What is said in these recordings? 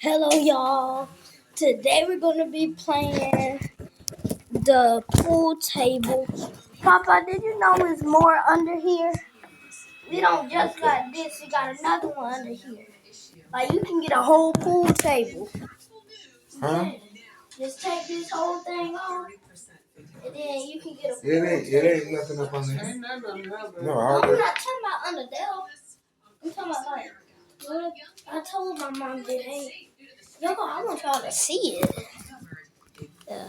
Hello, y'all. Today we're going to be playing the pool table. Papa, did you know there's more under here? We don't just got this, we got another one under here. Like, you can get a whole pool table. Huh? Just take this whole thing off, and then you can get a pool It ain't nothing up on there. Ain't nothing on there. No, I'm I not talking about under there. I'm talking about like, what I told my mom that ain't. Yo, I want y'all to see it. Yeah.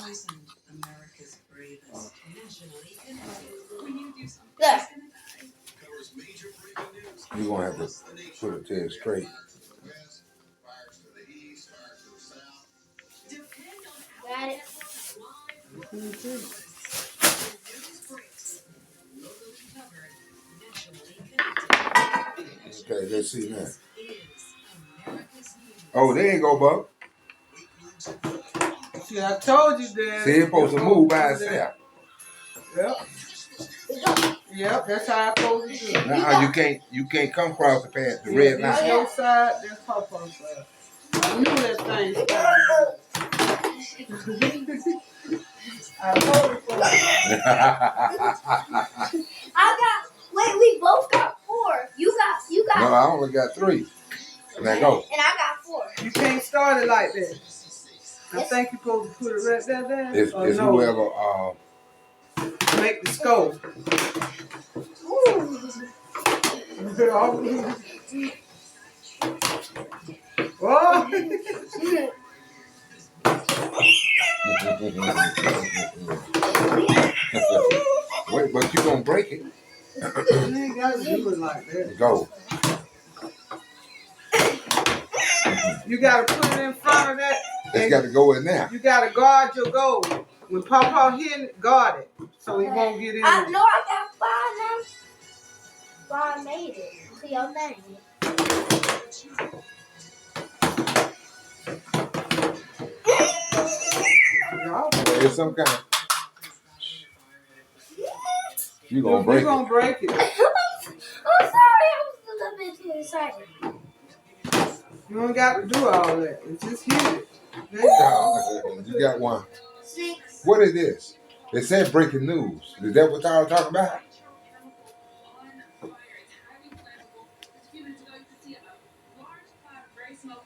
There. You're gonna have to put it to it straight. Got it. Okay, let's see now. Oh, there you go, Buck. See, I told you that. See, it's supposed to move by itself. Yep. Yep, that's how I told you to do it. Now you can't come across the path, the red This line. your side, that's Papa's side. I knew that thing started. I told you for Wait, we both got 4. You got. No, I only got 3. Now go. And I got 4. You can't start it like that. I think you're supposed to put it right there. It's no, whoever. make the scope. Oh. Wait, but you gonna break it? You ain't gotta do it like that. Go. You gotta put it in front of that. It's got to go in there. You gotta guard your goal. When Papa hit it, guard it, so he won't get in. I know I got 5 now. 5 made it. See your name. It's some kind of. You gonna break it. You gonna break it. I'm sorry, I was a little bit too excited. You don't got to do all that. It's just hit it. You got 1. 6. What is this? It said breaking news. Is that what y'all talking about?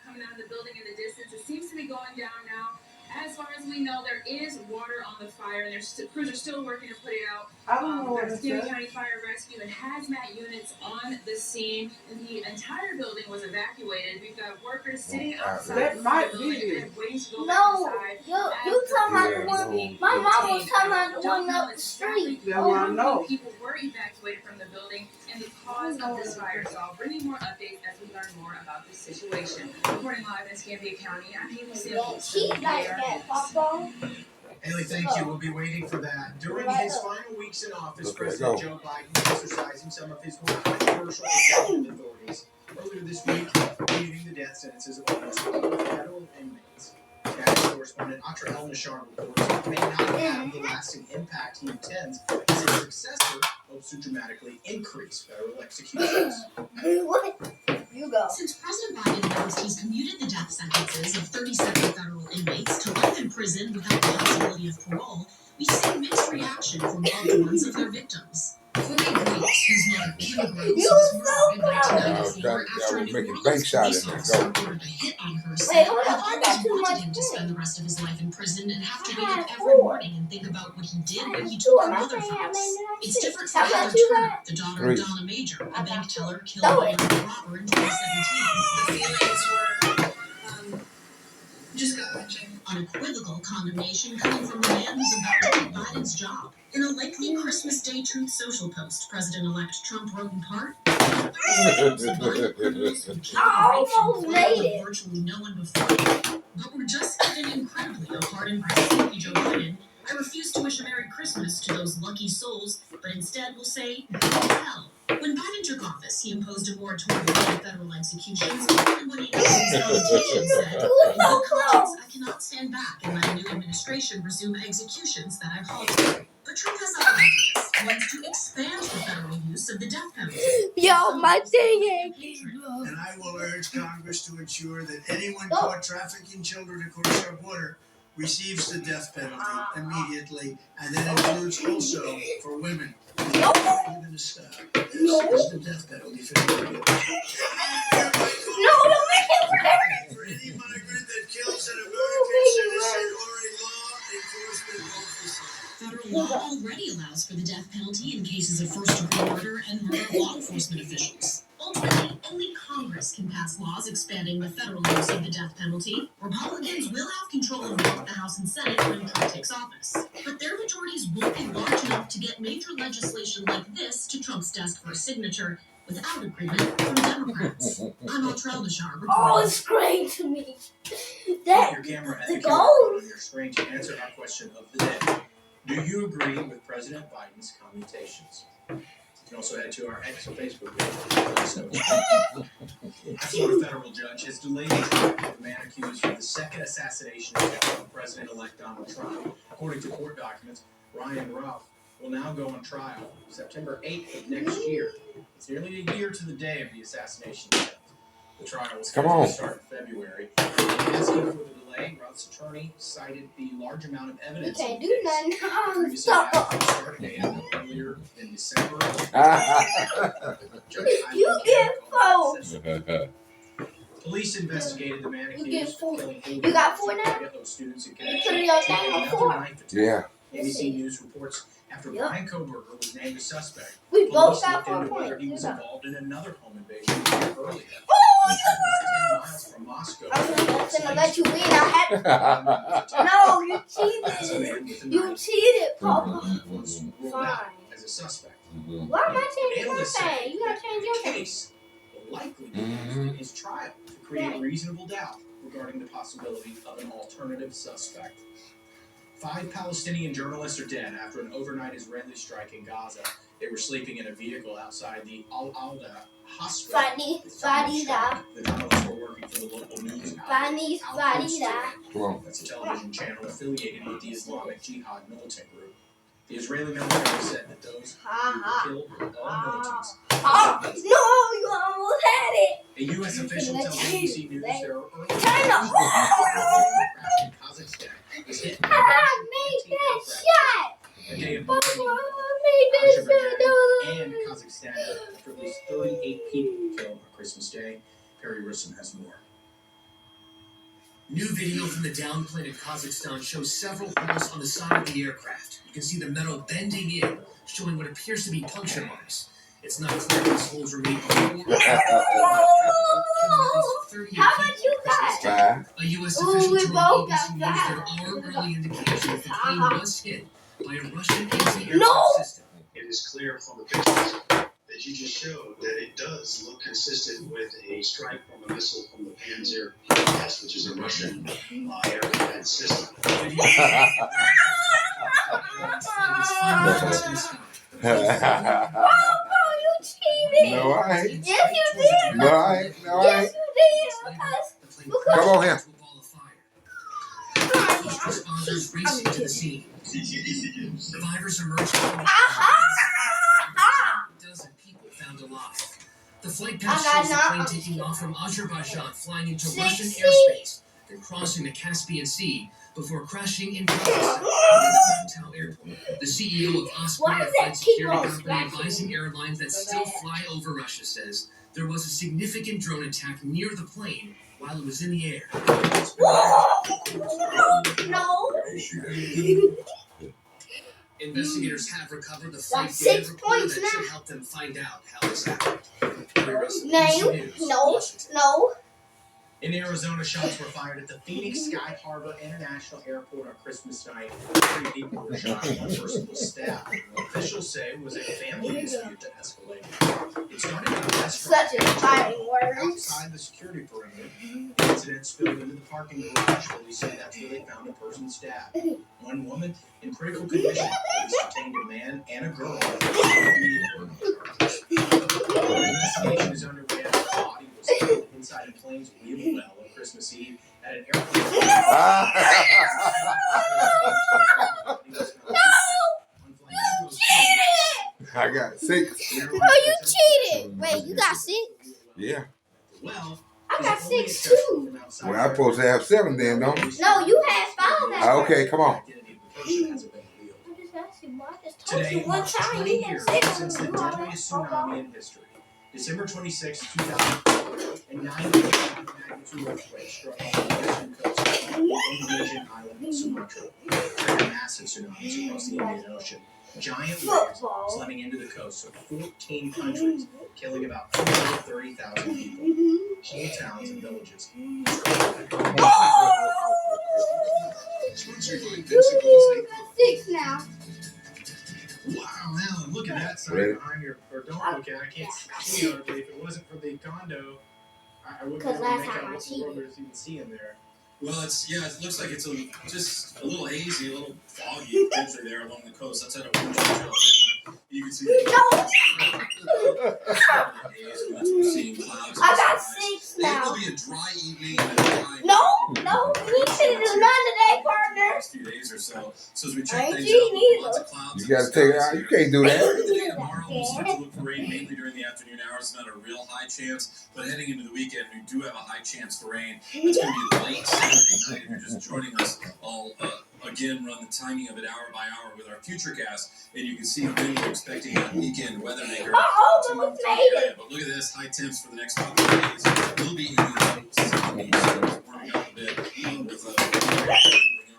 Coming out of the building in the distance. It seems to be going down now. As far as we know, there is water on the fire, and crews are still working to put it out. I don't know what There's it Skinner said. County Fire Rescue and hazmat units on the scene, and the entire building was evacuated. We've got workers sitting outside. That might the be building it. and waiting to go No, back inside. you talking about the one. My mom was talking about the one up the street. Yeah, well, I know. People were evacuated from the building and the cause of this fire. So I'll bring you more updates as we learn more about this situation. Reporting live in Escambia County, I'm Haley Samples. She like that, Papa. Haley, thank you. We'll be waiting for that. During his final weeks in office, President Joe Biden exercising some of his more controversial executive authorities. Earlier this week, commuting the death sentences of almost 12 federal inmates. National correspondent Atra El-Nashar reports it may not have the lasting impact he intends, as his successor hopes to dramatically increase federal executions. What? You go. Since President Biden announced he's commuted the death sentences of 37 federal inmates to life in prison without the possibility of parole, we've seen mixed reaction from loved ones of their victims. Jorge Graves, whose mother Anna Graves was murdered in 1994 after a New Orleans police officer ordered a hit on her, said he always wanted him to spend the rest of his life in prison and have to wake up every morning and think about what he did when he took her mother from us. It's different for Heather Turner, the daughter of Donna Major, a bank teller killed by a robber in 2017. The feelings were just gut-wrenching. Unequivocal condemnation coming from a man who's about to take Biden's job. In a lengthy Christmas Day Truth Social post, President-elect Trump wrote in part, virtually no one before, but we're just getting incredibly apart in President Joe Biden. I refuse to wish a Merry Christmas to those lucky souls, but instead will say, go to hell. When Biden took office, he imposed a moratorium on federal executions, and when he announced his nomination said, in good conscience, I cannot stand back and let a new administration resume executions that I've halted. But Trump has other ideas. wants to expand the federal use of the death penalty. Yo, my thing ain't. And I will urge Congress to ensure that anyone caught trafficking children across our border receives the death penalty immediately, and that includes also for women. No. Even this is the death penalty for women. No, don't make it worse. For any migrant that kills an American citizen or a law enforcement officer. Federal law already allows for the death penalty in cases of first-degree murder and murder of law enforcement officials. Ultimately, only Congress can pass laws expanding the federal use of the death penalty. Republicans will have control of both the House and Senate when Trump takes office. But their majorities won't be large enough to get major legislation like this to Trump's desk for a signature without agreement from Democrats. I'm Altrell Nashar, Oh, reporting. it's great to me. Put That your camera the and the goals. QR on your screen to answer our question of the day. Do you agree with President Biden's commutations? You can also head to our X or Facebook page. A Florida federal judge has delayed the trial of the man accused of the second assassination attempt on President-elect Donald Trump. According to court documents, Ryan Ruff will now go on trial September 8th of next year. It's nearly a year to the day of the assassination attempt. The trial was scheduled to start in February. Asking for the delay, Ruff's attorney cited the large amount of you evidence. can't in the do case. nothing. Previously asked Stop. for the start date earlier in December. Judge You Eileen get Cannon four. Police investigated the man You accused get of four. killing You got four now? those students in You put connection it on to time on another four. knife attack. Yeah. ABC News reports after Yep. Brian Koberger was named a suspect, We police both got looked 4 into whether points. he was You know. involved in another home invasion a year earlier. 10 miles from Moscow. I'm gonna let you win. I had. No, No, you That's a cheated. man with a You knife cheated, Papa. was ruled out Fine. as a suspect. Why am I changing my Analysts say thing? You gotta change your the thing. case will likely be used in his trial to create reasonable doubt regarding the possibility of an alternative suspect. 5 Palestinian journalists are dead after an overnight Israeli strike in Gaza. They were sleeping in a vehicle outside the Al-Alda hospital. Fadida. The journalists were working for the local news outlet. Fadida. Fadida. Come on. That's a television channel affiliated with the Islamic Jihad militant group. The Israeli military said that those Ha who were killed were all militants. ha. Oh, no, you almost had it. A U.S. official tells ABC News there are early China. crash in Kazakhstan was hit by a I Russian made anti-aircraft that shot. a day of Papa, mourning I made that and shot. Kazakhstan after at least 38 people killed on Christmas Day. Perry Risson has more. New video from the downed plane in Kazakhstan shows several holes on the side of the aircraft. You can see the metal bending in, showing what appears to be puncture marks. It's not clear if these holes were made before. How much you got? 5. A U.S. Ooh, official we told both ABC got News there five. are early indications the plane was hit by a Russian No! anti-aircraft system. It is clear from the pictures that you just showed that it does look consistent with a strike from a missile from the Panzer S, which is a Russian air defense system. Papa, you cheated. No, I ain't. Yes, you did. No, I ain't. No, I Yes, ain't. you did. Because Come on here. First responders racing to the scene. Survivors emerged from the a dozen people found alive. The flight path shows the plane taking off from Azerbaijan, flying into Russian airspace, then crossing the Caspian Sea before crashing in Kazakhstan at Tau Airport. The CEO of Why Osprey, does a that flight keep security on company smashing advising airlines that still fly over Russia, says there was a significant drone attack near the plane while it was in the air. no. Investigators have recovered the flight That's data 6 recorder points that now. should help them find out how this happened. Perry Russell, No, ABC News, no, Washington. no. In Arizona, shots were fired at the Phoenix Sky Harbor International Airport on Christmas night. 3 people were shot and 1 person was stabbed. Officials say it was a family dispute that escalated. It started in a restaurant Such a fighting word. outside the security perimeter. The incident spilled into the parking garage. Police say that's where they found a person stabbed. 1 woman in critical condition. Police detained a man and a girl. The investigation is underway after the body was found inside a plane's wheel well on Christmas Eve at an airport. On flight 202, 6. No, you cheated. Wait, you got 6? Yeah. Well, I got 6 too. Well, I'm supposed to have 7 then, no? No, you had 5. Okay, come on. I just asked you, I just told Today you one marks time 20 you had years 6. since the deadliest tsunami in history. December 26, 2004, a 9.5 magnitude earthquake struck off the western coast of Indonesian island of Sumatra, creating massive tsunamis across the Indian Ocean. Giant waves flooding into the coast of 14 countries, killing about 230,000 people. Whole towns and villages. You got 6 now. Wow, Alan, look at that sign behind your, or don't look at it, I can't see it hardly. If it wasn't for the condo, I wouldn't be able to make out what the world there's even see in there. Well, it looks like it's just a little hazy, a little foggy potentially there along the coast. That's at a winter trail. You can see seeing clouds. I got 6 It now. will be a dry evening and a dry No, we shouldn't do none today, partner. next few days or so. So as we check Ain't things you out, neither. lots of clouds. You gotta take it out. You can't do that. Today and tomorrow we'll start to look for rain mainly during the afternoon hours. Not a real high chance, but heading into the weekend we do have a high chance for rain. It's going to be late Saturday night. If you're just joining us, I'll again run the timing of it hour by hour with our futurecast, and you can see when we're expecting that weekend weather maker. Almost made it. But look at this, high temps for the next couple of days. We'll be in the 70s, warming up a bit with moving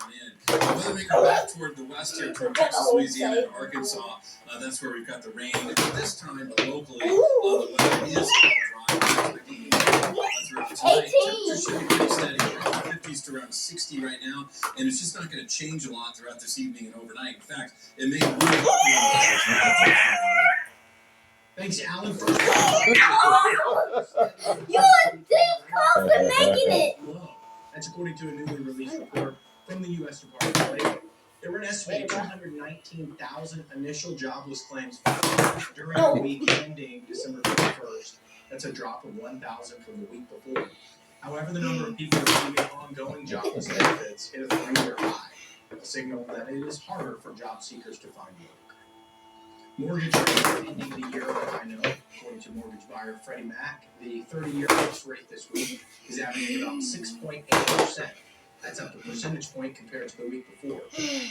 on in. Weather maker back toward the west here, toward Texas, Louisiana, and Arkansas. That's where we've got the rain this time, but locally the weather is all dry. Throughout tonight, temperatures should be pretty steady. We're up in the 50s to around 60 right now, and it's just not going to change a lot throughout this evening and overnight. In fact, it may move Thanks, Alan, for You were this close to making it. That's according to a newly released report from the U.S. Department of Labor. There were an estimated 219,000 initial jobless claims filed during the week ending December 31st. That's a drop of 1,000 from the week before. However, the number of people receiving ongoing jobless benefits hit a 3-year high, a signal that it is harder for job seekers to find work. Mortgage rates are ending the year at a high note. According to mortgage buyer Freddie Mac, the 30-year fixed rate this week is averaging about 6.8%. That's up a percentage point compared to the week before.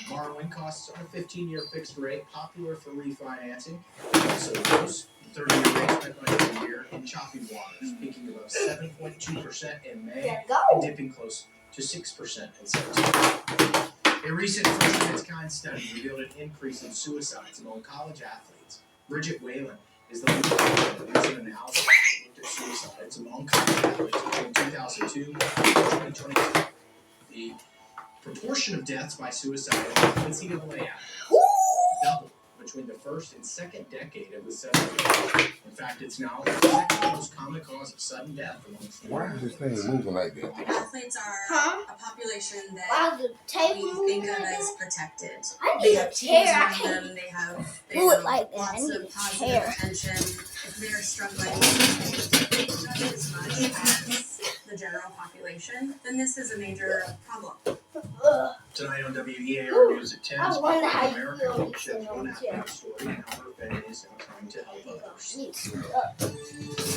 Borrowing costs on a 15-year fixed rate, popular for refinancing. Also, most 30-year rates went by the year in choppy waters, peaking above 7.2% in May and dipping close to 6% in September. A recent first-of-its-kind study revealed an increase in suicides among college athletes. Bridget Whalen is the lead author of recent analysis that looked at suicides among college athletes between 2002 and 2022. The proportion of deaths by suicide in NCAA athletes doubled between the first and second decade of the century. In fact, it's now the second most common cause of sudden death amongst Why is this thing moving like that? Athletes are a population that The table we think of as protected. I They need have a chair. teams I around can't them. They have do it like that. I lots need of a positive chair. attention. If they're struggling not as much as the general population, then this is a major problem. Tonight on WEAR News at 10, I wonder how you America feel will share one athlete's story and how her family is now trying to help others.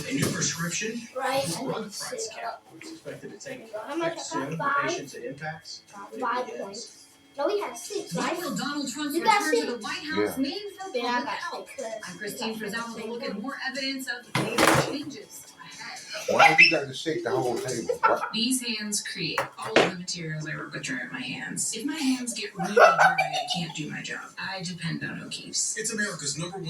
A new prescription Right? drug I need price to sit cap up. is expected to take How much? effect soon for 5? patients it impacts. When it 5 begins. points. No, we had 6, right? When will Donald Trump's You got return to the 6? White House Yeah. mean for Then I public got health? 6. I'm Christine Frizzell with a look at more evidence of major changes ahead. Why have you got to shake the whole table? What? These hands create all of the materials I work with during my hands. If my hands get really dry, I can't do my job. I depend on O'Keeffe's. It's America's #1